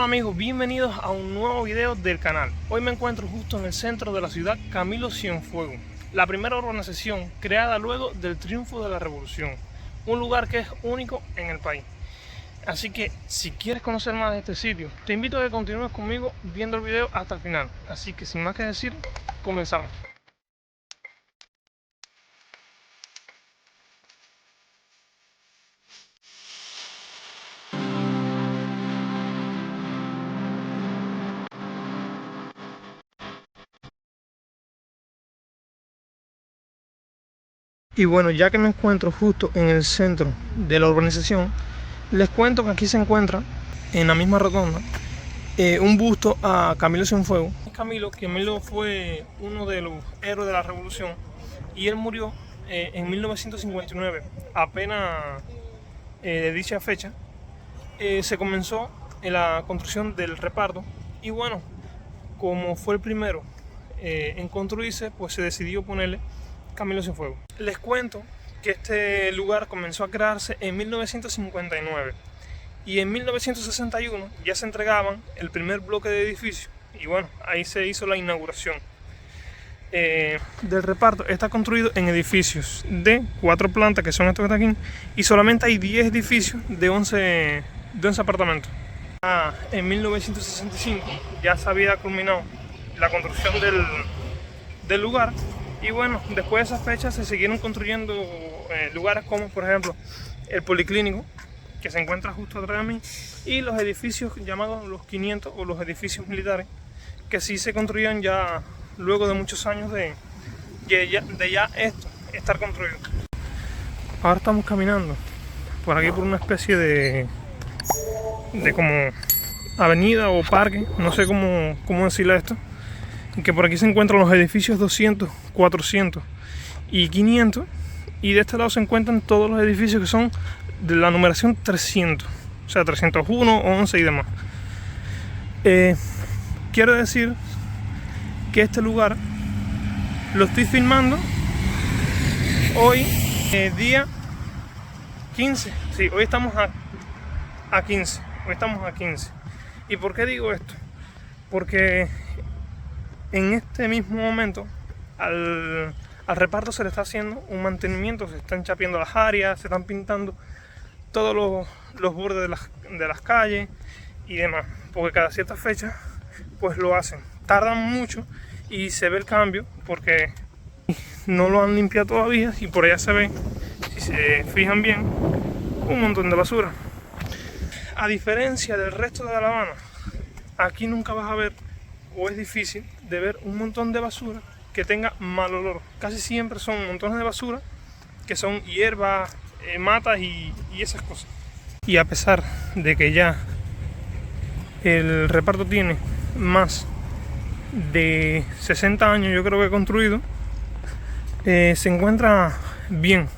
Hola amigos, bienvenidos a un nuevo video del canal. Hoy me encuentro justo en el centro de la ciudad Camilo Cienfuegos, la primera urbanización creada luego del triunfo de la revolución, un lugar que es único en el país. Así que si quieres conocer más de este sitio, te invito a que continúes conmigo viendo el video hasta el final. Así que sin más que decir, comenzamos. Y bueno, ya que me encuentro justo en el centro de la urbanización, les cuento que aquí se encuentra, en la misma rotonda, un busto a Camilo Cienfuegos. Camilo fue uno de los héroes de la revolución y él murió en 1959. Apenas de dicha fecha se comenzó en la construcción del reparto y bueno, como fue el primero en construirse, pues se decidió ponerle Camilo Cienfuegos. Les cuento que este lugar comenzó a crearse en 1959 y en 1961 ya se entregaban el primer bloque de edificios y bueno, ahí se hizo la inauguración del reparto. Está construido en edificios de 4 plantas, que son estos que están aquí, y solamente hay 10 edificios de 11 apartamentos. En 1965 ya se había culminado la construcción del lugar. Y bueno, después de esa fecha se siguieron construyendo lugares como por ejemplo el Policlínico, que se encuentra justo atrás de mí, y los edificios llamados los 500 o los edificios militares, que sí se construían ya luego de muchos años de ya estar construido. Ahora estamos caminando por aquí por una especie de como avenida o parque, no sé cómo decirle esto, que por aquí se encuentran los edificios 200, 400 y 500, y de este lado se encuentran todos los edificios que son de la numeración 300, o sea 301, 11 y demás. Quiero decir que este lugar lo estoy filmando hoy, día 15, sí, hoy estamos a 15, hoy estamos a 15. ¿Y por qué digo esto? Porque en este mismo momento al reparto se le está haciendo un mantenimiento, se están chapeando las áreas, se están pintando todos los bordes de las calles y demás, porque cada cierta fecha pues lo hacen. Tardan mucho y se ve el cambio porque no lo han limpiado todavía, y por allá se ve, si se fijan bien, un montón de basura. A diferencia del resto de La Habana, aquí nunca vas a ver, o es difícil de ver, un montón de basura que tenga mal olor. Casi siempre son montones de basura que son hierbas, matas y esas cosas. Y a pesar de que ya el reparto tiene más de 60 años, yo creo que construido, se encuentra bien.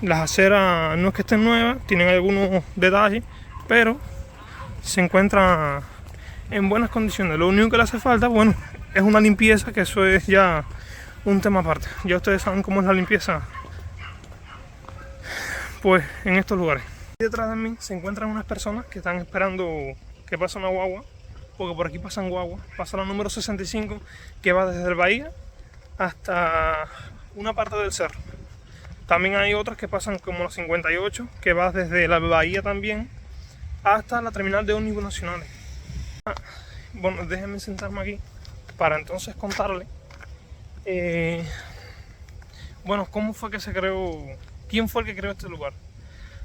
Las aceras no es que estén nuevas, tienen algunos detalles, pero se encuentra en buenas condiciones. Lo único que le hace falta, bueno, es una limpieza, que eso es ya un tema aparte. Ya ustedes saben cómo es la limpieza pues en estos lugares. Detrás de mí se encuentran unas personas que están esperando que pase una guagua, porque por aquí pasan guaguas. Pasa la número 65, que va desde el Bahía hasta una parte del cerro. También hay otras que pasan como la 58, que va desde la Bahía también hasta la terminal de ómnibus nacionales. Bueno, déjenme sentarme aquí para entonces contarle bueno, cómo fue que se creó, quién fue el que creó este lugar.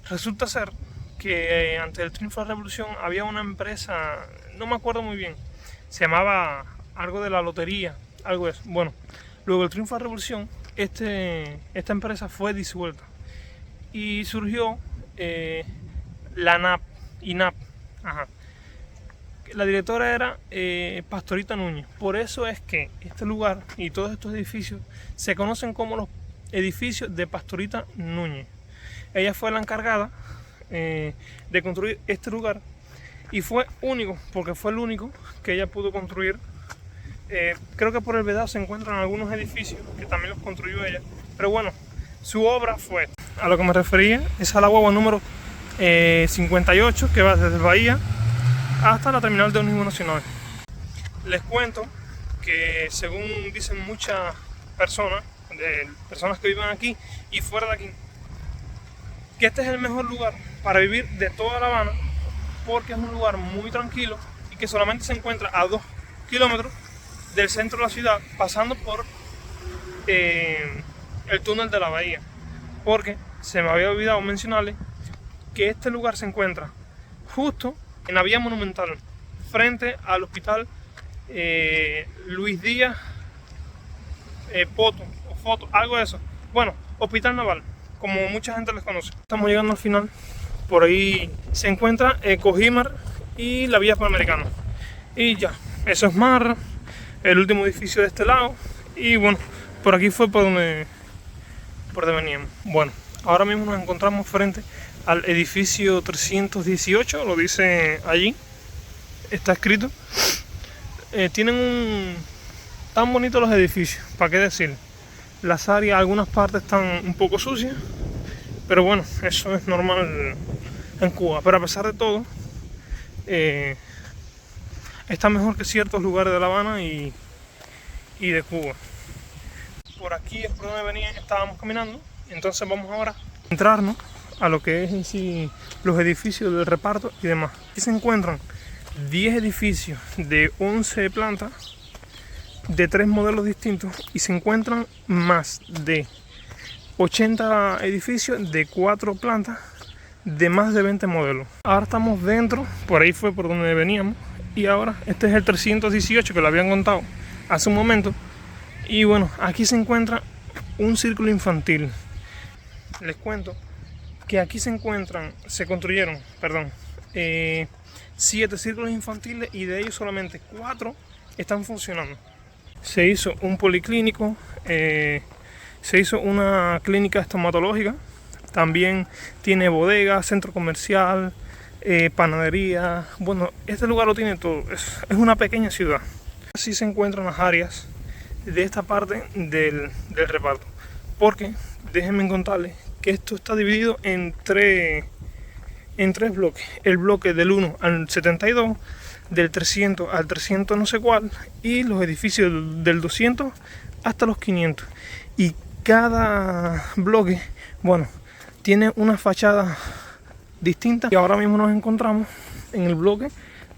Resulta ser que antes del triunfo de la revolución había una empresa, no me acuerdo muy bien, se llamaba algo de la lotería, algo de eso. Bueno, luego del triunfo de la revolución, esta empresa fue disuelta y surgió la INAP. Ajá. La directora era Pastorita Núñez. Por eso es que este lugar y todos estos edificios se conocen como los edificios de Pastorita Núñez. Ella fue la encargada de construir este lugar y fue único, porque fue el único que ella pudo construir. Creo que por el Vedado se encuentran algunos edificios que también los construyó ella, pero bueno, su obra fue, a lo que me refería, es a la guagua número 58, que va desde el Bahía hasta la terminal de ómnibus nacional. Les cuento que según dicen muchas personas que viven aquí y fuera de aquí, que este es el mejor lugar para vivir de toda La Habana, porque es un lugar muy tranquilo y que solamente se encuentra a 2 kilómetros del centro de la ciudad, pasando por el túnel de la bahía. Porque se me había olvidado mencionarles que este lugar se encuentra justo en la vía monumental, frente al hospital Luis Díaz Poto, o Foto, algo de eso. Bueno, Hospital Naval, como mucha gente les conoce. Estamos llegando al final. Por ahí se encuentra Cojímar y la Vía Panamericana. Y ya, eso es mar, el último edificio de este lado. Y bueno, por aquí fue por donde veníamos. Bueno, ahora mismo nos encontramos frente al edificio 318, lo dice allí, está escrito. Tienen tan bonitos los edificios, para qué decir. Las áreas, algunas partes están un poco sucias, pero bueno, eso es normal en Cuba. Pero a pesar de todo, está mejor que ciertos lugares de La Habana y de Cuba. Por aquí es por donde estábamos caminando, entonces vamos ahora a entrarnos a lo que es en sí los edificios del reparto y demás. Aquí se encuentran 10 edificios de 11 plantas de 3 modelos distintos y se encuentran más de 80 edificios de 4 plantas de más de 20 modelos. Ahora estamos dentro, por ahí fue por donde veníamos, y ahora este es el 318 que lo habían contado hace un momento. Y bueno, aquí se encuentra un círculo infantil. Les cuento que aquí se construyeron 7 círculos infantiles y de ellos solamente 4 están funcionando. Se hizo un policlínico, se hizo una clínica estomatológica, también tiene bodega, centro comercial, panadería. Bueno, este lugar lo tiene todo, es una pequeña ciudad. Así se encuentran las áreas de esta parte del reparto, porque déjenme contarles que esto está dividido en tres bloques. El bloque del 1 al 72, del 300 al 300 no sé cuál, y los edificios del 200 hasta los 500. Y cada bloque, bueno, tiene una fachada distinta. Y ahora mismo nos encontramos en el bloque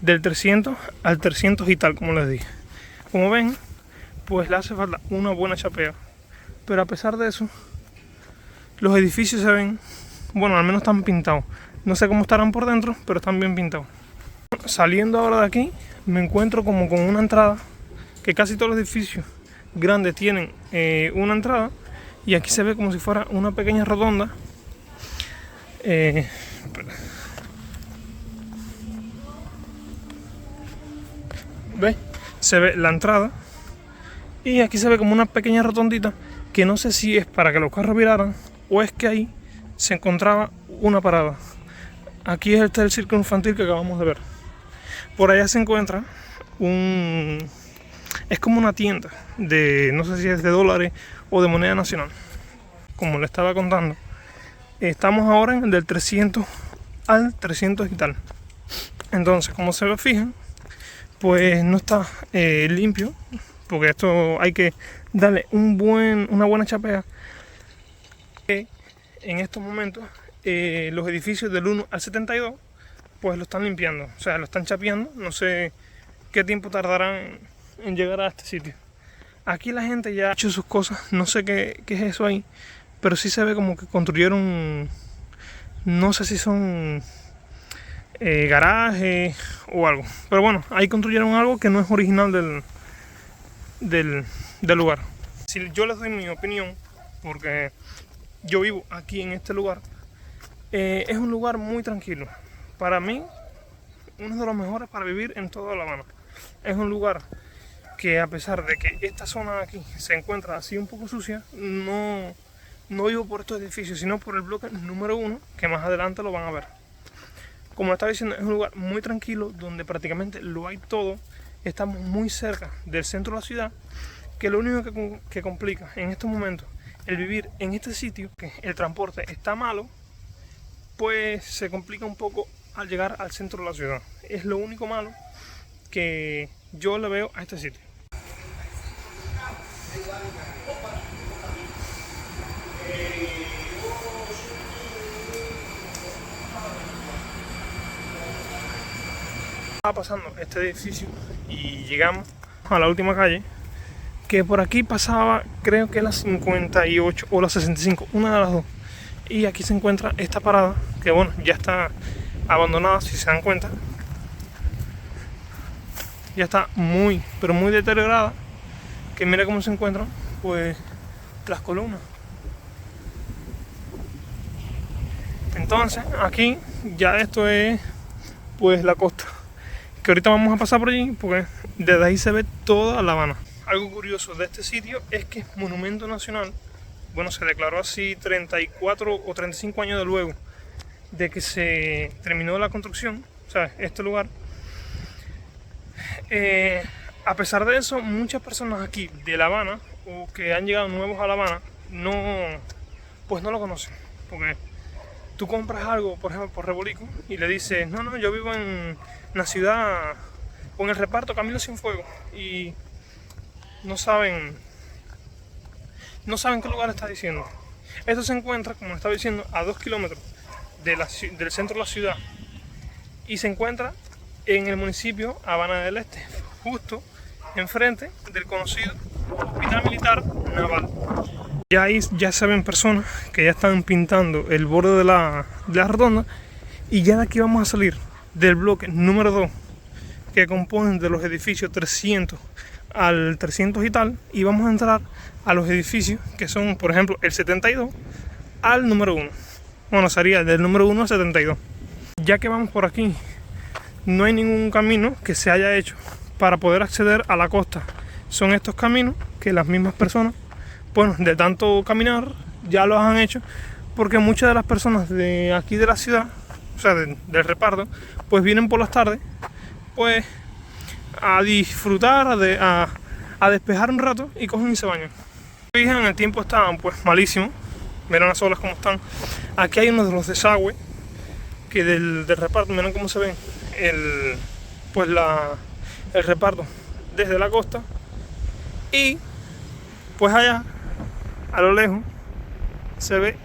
del 300 al 300 y tal, como les dije. Como ven, pues le hace falta una buena chapea. Pero a pesar de eso, los edificios se ven, bueno, al menos están pintados. No sé cómo estarán por dentro, pero están bien pintados. Saliendo ahora de aquí, me encuentro como con una entrada, que casi todos los edificios grandes tienen una entrada, y aquí se ve como si fuera una pequeña rotonda. ¿Ves? Se ve la entrada, y aquí se ve como una pequeña rotondita, que no sé si es para que los carros viraran o es que ahí se encontraba una parada. Aquí es el círculo infantil que acabamos de ver. Por allá se encuentra es como una tienda de, no sé si es de dólares o de moneda nacional. Como le estaba contando, estamos ahora en el del 300 al 300 y tal. Entonces, como se fijan, pues no está limpio, porque esto hay que darle una buena chapea. En estos momentos los edificios del 1 al 72 pues lo están limpiando, o sea, lo están chapeando. No sé qué tiempo tardarán en llegar a este sitio. Aquí la gente ya ha hecho sus cosas, no sé qué es eso ahí, pero sí se ve como que construyeron, no sé si son garajes o algo, pero bueno, ahí construyeron algo que no es original del lugar. Si yo les doy mi opinión, porque yo vivo aquí en este lugar, es un lugar muy tranquilo. Para mí, uno de los mejores para vivir en toda La Habana. Es un lugar que, a pesar de que esta zona de aquí se encuentra así un poco sucia, no vivo por estos edificios, sino por el bloque número 1, que más adelante lo van a ver. Como estaba diciendo, es un lugar muy tranquilo, donde prácticamente lo hay todo. Estamos muy cerca del centro de la ciudad, que lo único que complica en estos momentos el vivir en este sitio, que el transporte está malo, pues se complica un poco al llegar al centro de la ciudad. es lo único malo que yo le veo a este sitio. Estaba pasando este edificio y llegamos a la última calle, que por aquí pasaba, creo que la 58 o la 65, una de las dos. Y aquí se encuentra esta parada, que bueno, ya está abandonada, si se dan cuenta. Ya está muy, pero muy deteriorada, que mira cómo se encuentran, pues, las columnas. Entonces, aquí ya esto es, pues, la costa. Que ahorita vamos a pasar por allí, porque desde ahí se ve toda La Habana. Algo curioso de este sitio es que es monumento nacional. Bueno, se declaró así 34 o 35 años de luego de que se terminó la construcción, o sea, este lugar. A pesar de eso, muchas personas aquí de La Habana o que han llegado nuevos a La Habana pues no lo conocen, porque tú compras algo, por ejemplo, por Rebolico y le dices, no, yo vivo en la ciudad o en el reparto Camilo Cienfuegos, y no saben qué lugar está diciendo. Esto se encuentra, como estaba diciendo, a 2 kilómetros del centro de la ciudad, y se encuentra en el municipio Habana del Este, justo enfrente del conocido Hospital Militar Naval. Ya se ven personas que ya están pintando el borde de la rotonda, y ya de aquí vamos a salir del bloque número 2, que componen de los edificios 300 al 300 y tal, y vamos a entrar a los edificios que son, por ejemplo, el 72 al número 1. Bueno, sería del número 1 al 72. Ya que vamos por aquí, no hay ningún camino que se haya hecho para poder acceder a la costa. Son estos caminos que las mismas personas, bueno, de tanto caminar, ya los han hecho, porque muchas de las personas de aquí de la ciudad, o sea, del reparto, pues vienen por las tardes, pues a disfrutar, a despejar un rato, y cogen y se bañan. Fijan, el tiempo está pues malísimo, miren las olas como están. Aquí hay uno de los desagües que del reparto, miren cómo se ven el reparto desde la costa, y pues allá a lo lejos se ve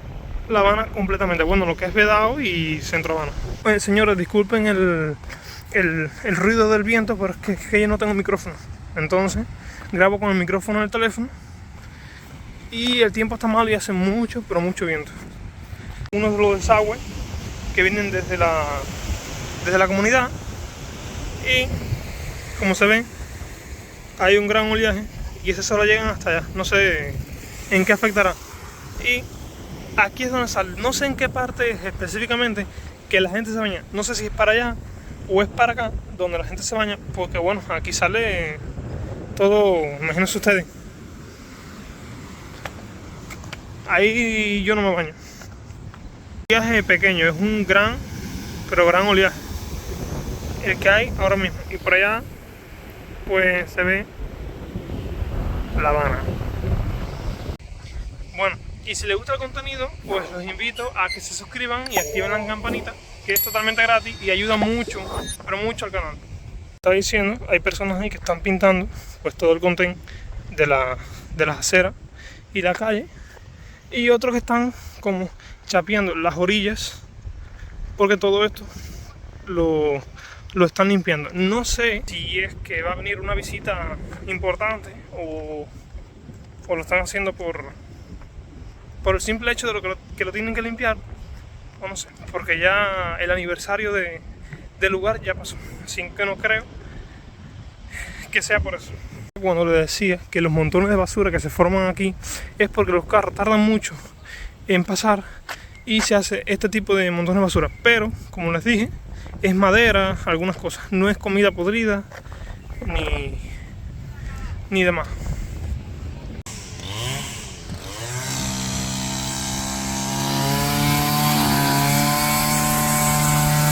La Habana completamente, bueno, lo que es Vedado y Centro Habana. Oye, señores, disculpen el ruido del viento, pero es que yo no tengo micrófono, entonces grabo con el micrófono del teléfono, y el tiempo está malo y hace mucho, pero mucho viento. Uno de los desagües que vienen desde la comunidad, y como se ven hay un gran oleaje, y ese solo llegan hasta allá, no sé en qué afectará. Y aquí es donde sale, no sé en qué parte es específicamente que la gente se baña, no sé si es para allá o es para acá donde la gente se baña, porque bueno, aquí sale todo, imagínense ustedes, ahí yo no me baño. El oleaje pequeño, es un gran oleaje el que hay ahora mismo, y por allá pues se ve La Habana. Bueno, y si les gusta el contenido, pues los invito a que se suscriban y activen la campanita, que es totalmente gratis y ayuda mucho, pero mucho al canal. Estaba diciendo, hay personas ahí que están pintando pues todo el contén de las aceras y la calle, y otros que están como chapeando las orillas, porque todo esto lo están limpiando. No sé si es que va a venir una visita importante o lo están haciendo por el simple hecho de que lo tienen que limpiar, o no sé, porque ya el aniversario del lugar ya pasó, así que no creo que sea por eso. Cuando les decía que los montones de basura que se forman aquí es porque los carros tardan mucho en pasar y se hace este tipo de montones de basura, pero como les dije, es madera, algunas cosas, no es comida podrida ni demás.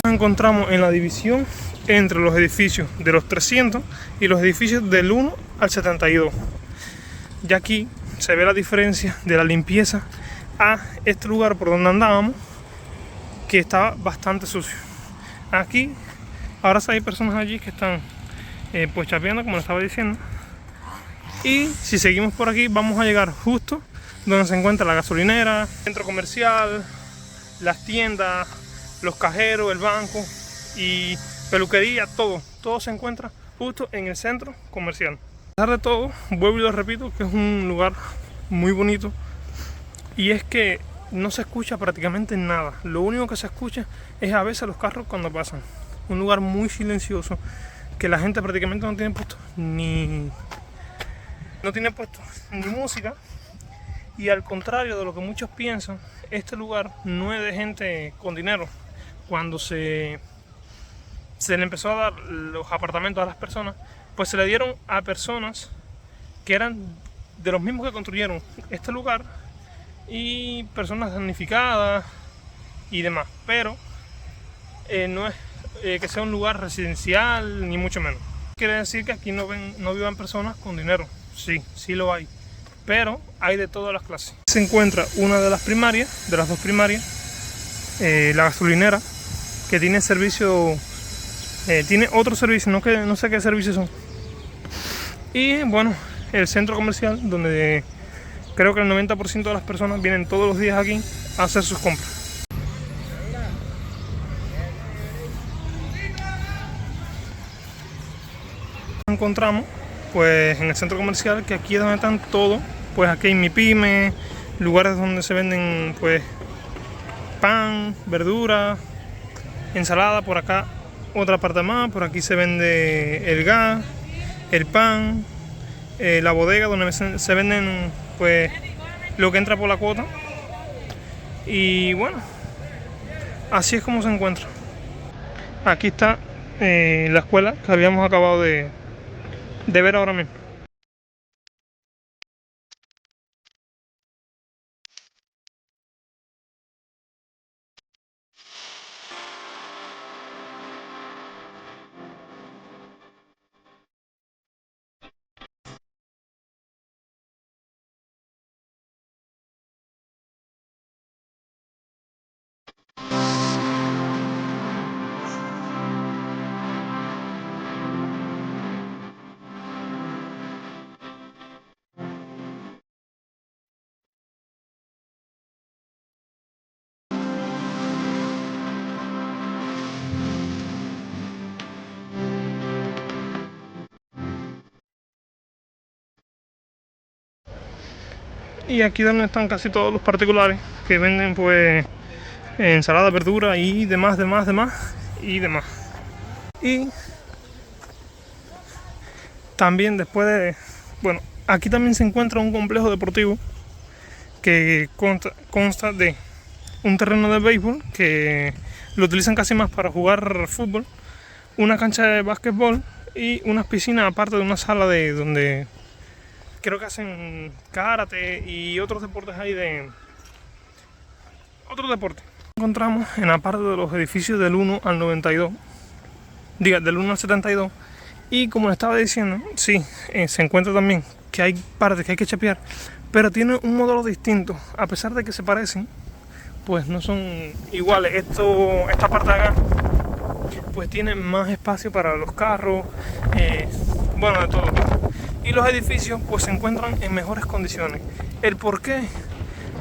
Nos encontramos en la división entre los edificios de los 300 y los edificios del 1 al 72. Ya aquí se ve la diferencia de la limpieza a este lugar por donde andábamos, que estaba bastante sucio. Aquí Ahora sí hay personas allí que están pues chapeando, como les estaba diciendo. Y si seguimos por aquí vamos a llegar justo donde se encuentra la gasolinera, el centro comercial, las tiendas, los cajeros, el banco y peluquería, todo se encuentra justo en el centro comercial. A pesar de todo, vuelvo y lo repito, que es un lugar muy bonito, y es que no se escucha prácticamente nada. Lo único que se escucha es a veces los carros cuando pasan. Un lugar muy silencioso, que la gente prácticamente no tiene puesto ni música. Y al contrario de lo que muchos piensan, este lugar no es de gente con dinero. Cuando se le empezó a dar los apartamentos a las personas, pues se le dieron a personas que eran de los mismos que construyeron este lugar y personas damnificadas y demás. Pero no es que sea un lugar residencial, ni mucho menos. Quiere decir que aquí no vivan personas con dinero. Sí lo hay, pero hay de todas las clases. Se encuentra una de las primarias, de las dos primarias, la gasolinera, que tiene servicio, tiene otro servicio, no sé qué servicios son. Y bueno, el centro comercial, donde creo que el 90% de las personas vienen todos los días aquí a hacer sus compras. Encontramos pues en el centro comercial, que aquí es donde están todo, pues aquí hay MiPyme, lugares donde se venden pues pan, verdura, ensalada. Por acá otra parte más, por aquí se vende el gas, el pan, la bodega donde se venden pues lo que entra por la cuota. Y bueno, así es como se encuentra. Aquí está la escuela que habíamos acabado de ver ahora mismo. Y aquí donde están casi todos los particulares que venden pues ensalada, verdura y demás. Y también bueno, aquí también se encuentra un complejo deportivo que consta de un terreno de béisbol que lo utilizan casi más para jugar fútbol, una cancha de básquetbol y unas piscinas aparte de una sala de donde creo que hacen karate y otros deportes ahí de otros deportes. Encontramos en la parte de los edificios del 1 al 92, del 1 al 72, y como les estaba diciendo, sí, se encuentra también que hay partes que hay que chapear, pero tiene un modelo distinto. A pesar de que se parecen, pues no son iguales. Esta parte de acá pues tiene más espacio para los carros, bueno, de todo. Y los edificios pues se encuentran en mejores condiciones. El por qué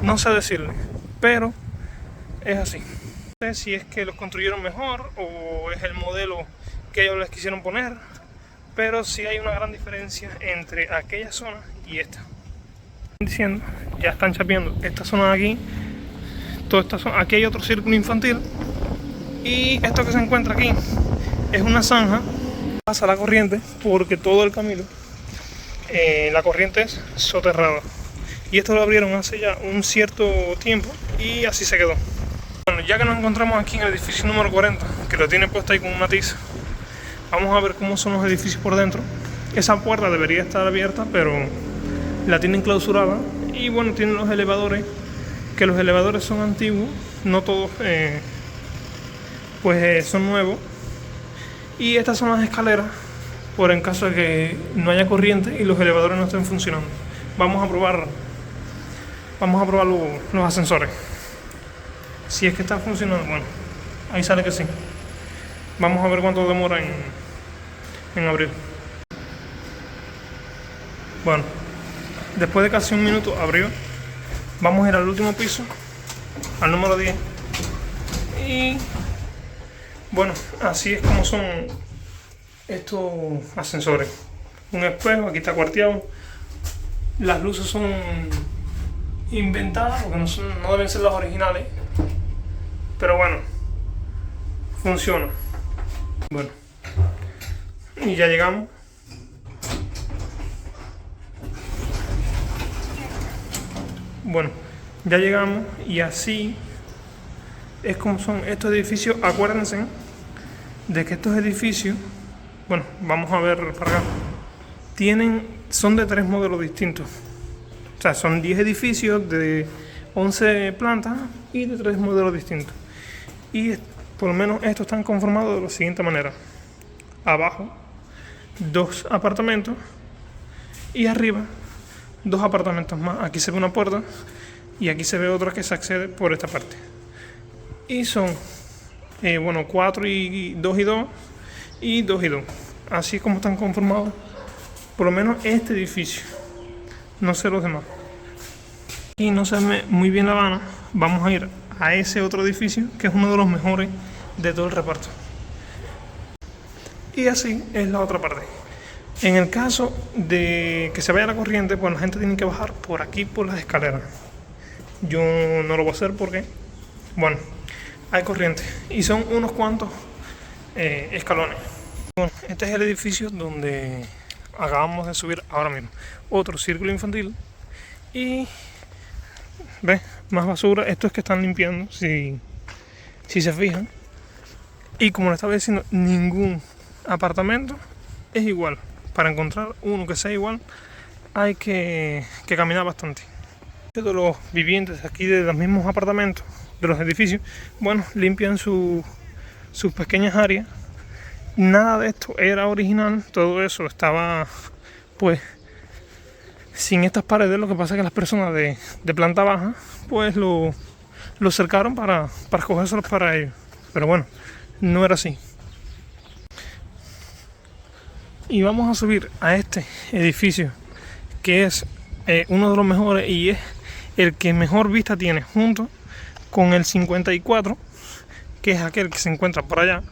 no sé decirle, pero es así. No sé si es que los construyeron mejor o es el modelo que ellos les quisieron poner, pero sí hay una gran diferencia entre aquella zona y esta. Diciendo, ya están chapeando esta zona de aquí, toda esta zona. Aquí hay otro círculo infantil, y esto que se encuentra aquí es una zanja, pasa la corriente porque todo el camino, la corriente es soterrada, y esto lo abrieron hace ya un cierto tiempo y así se quedó. Bueno, ya que nos encontramos aquí en el edificio número 40, que lo tiene puesto ahí con una tiza, vamos a ver cómo son los edificios por dentro. Esa puerta debería estar abierta, pero la tienen clausurada. Y bueno, tienen los elevadores, que los elevadores son antiguos, no todos pues son nuevos. Y estas son las escaleras, por en caso de que no haya corriente y los elevadores no estén funcionando. Vamos a probar los ascensores. Si es que están funcionando, bueno, ahí sale que sí. Vamos a ver cuánto demora en abrir. Bueno, después de casi un minuto abrió. Vamos a ir al último piso, al número 10. Y bueno, así es como son estos ascensores. Un espejo, aquí está cuarteado. Las luces son inventadas porque no deben ser las originales. Pero bueno, funciona. Bueno, y ya llegamos. Bueno, ya llegamos y así es como son estos edificios. Acuérdense de que estos edificios, bueno, vamos a ver para acá, son de 3 modelos distintos. O sea, son 10 edificios de 11 plantas y de 3 modelos distintos. Y por lo menos estos están conformados de la siguiente manera. Abajo, 2 apartamentos y arriba, 2 apartamentos más. Aquí se ve una puerta y aquí se ve otra que se accede por esta parte. Y son, bueno, 4 y 2 y 2 y 2 y 2. Así como están conformados, por lo menos este edificio. No sé los demás. Y no se ve muy bien La Habana. Vamos a ir a ese otro edificio que es uno de los mejores de todo el reparto. Y así es la otra parte. En el caso de que se vaya la corriente, pues la gente tiene que bajar por aquí, por las escaleras. Yo no lo voy a hacer porque, bueno, hay corriente y son unos cuantos escalones. Bueno, este es el edificio donde acabamos de subir ahora mismo. Otro círculo infantil y, ¿ves? Más basura. Esto es que están limpiando, si se fijan. Y como les estaba diciendo, ningún apartamento es igual. Para encontrar uno que sea igual hay que caminar bastante. De los vivientes aquí de los mismos apartamentos, de los edificios, bueno, limpian sus pequeñas áreas. Nada de esto era original, todo eso estaba pues sin estas paredes. Lo que pasa es que las personas de planta baja pues lo cercaron para cogérselos para ellos. Pero bueno, no era así. Y vamos a subir a este edificio que es uno de los mejores y es el que mejor vista tiene, junto con el 54, que es aquel que se encuentra por allá,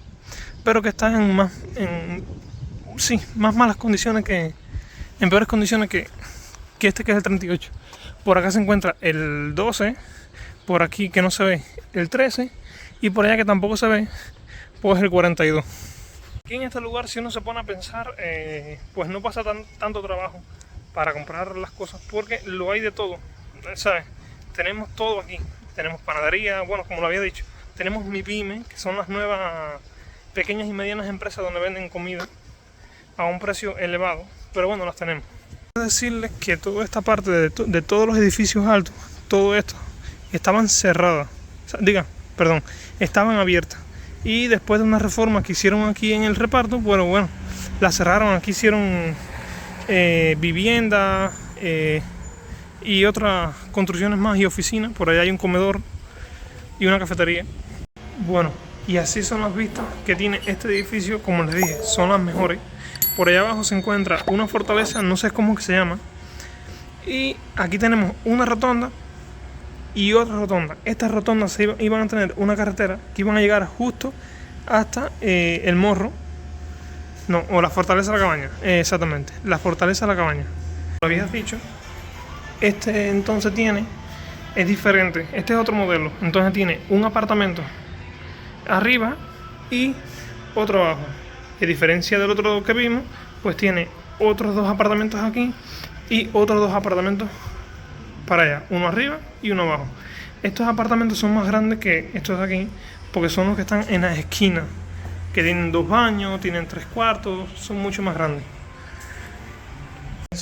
pero que está en más malas condiciones, en peores condiciones que este, que es el 38. Por acá se encuentra el 12, por aquí que no se ve el 13 y por allá que tampoco se ve pues el 42. Aquí en este lugar, si uno se pone a pensar, pues no pasa tanto trabajo para comprar las cosas porque lo hay de todo, ¿sabes? Tenemos todo aquí. Tenemos panadería, bueno, como lo había dicho, tenemos MiPyme, que son las nuevas pequeñas y medianas empresas donde venden comida a un precio elevado, pero bueno, las tenemos. Quiero decirles que toda esta parte de todos los edificios altos, todo esto, estaban cerradas, estaban abiertas. Y después de una reforma que hicieron aquí en el reparto, bueno, la cerraron. Aquí hicieron vivienda y otras construcciones más y oficinas. Por allá hay un comedor y una cafetería. Bueno, y así son las vistas que tiene este edificio. Como les dije, son las mejores. Por allá abajo se encuentra una fortaleza, no sé cómo que se llama. Y aquí tenemos una rotonda y otra rotonda. Estas rotondas iban a tener una carretera que iban a llegar justo hasta el Morro, no, o la Fortaleza de la Cabaña, exactamente, la Fortaleza de la Cabaña. Lo habías dicho, este entonces es diferente, este es otro modelo, entonces tiene un apartamento arriba y otro abajo. A diferencia del otro que vimos, pues tiene otros 2 apartamentos aquí y otros 2 apartamentos para allá, uno arriba y uno abajo. Estos apartamentos son más grandes que estos de aquí porque son los que están en las esquinas, que tienen 2 baños, tienen 3 cuartos, son mucho más grandes.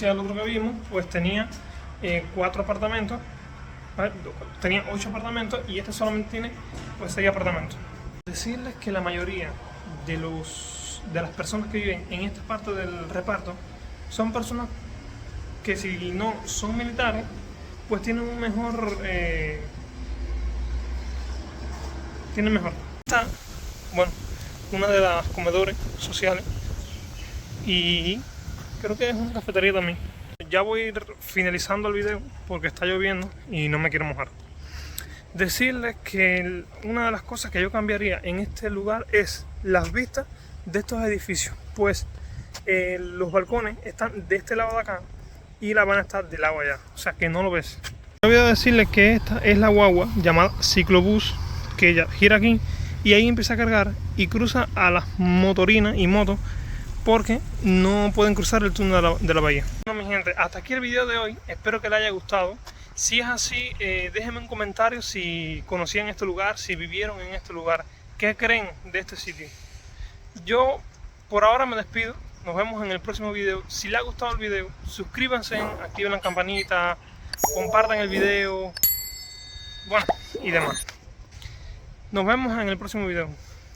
El otro que vimos pues tenía 4 apartamentos, ¿vale? Tenía 8 apartamentos y este solamente tiene pues 6 apartamentos. Decirles que la mayoría de las personas que viven en esta parte del reparto son personas que, si no son militares, pues tienen un mejor una de las comedores sociales, y creo que es una cafetería también. Ya voy a ir finalizando el video porque está lloviendo y no me quiero mojar. Decirles que una de las cosas que yo cambiaría en este lugar es las vistas de estos edificios, pues los balcones están de este lado de acá y la van a estar del lado allá, o sea que no lo ves. Voy a decirles que esta es la guagua llamada ciclobús, que ella gira aquí y ahí empieza a cargar y cruza a las motorinas y motos, porque no pueden cruzar el túnel de la bahía. Bueno, mi gente, hasta aquí el video de hoy. Espero que les haya gustado. Si es así, déjenme un comentario si conocían este lugar, si vivieron en este lugar, qué creen de este sitio. Yo por ahora me despido. Nos vemos en el próximo video. Si les ha gustado el video, suscríbanse, activen la campanita, compartan el video, bueno, y demás. Nos vemos en el próximo video.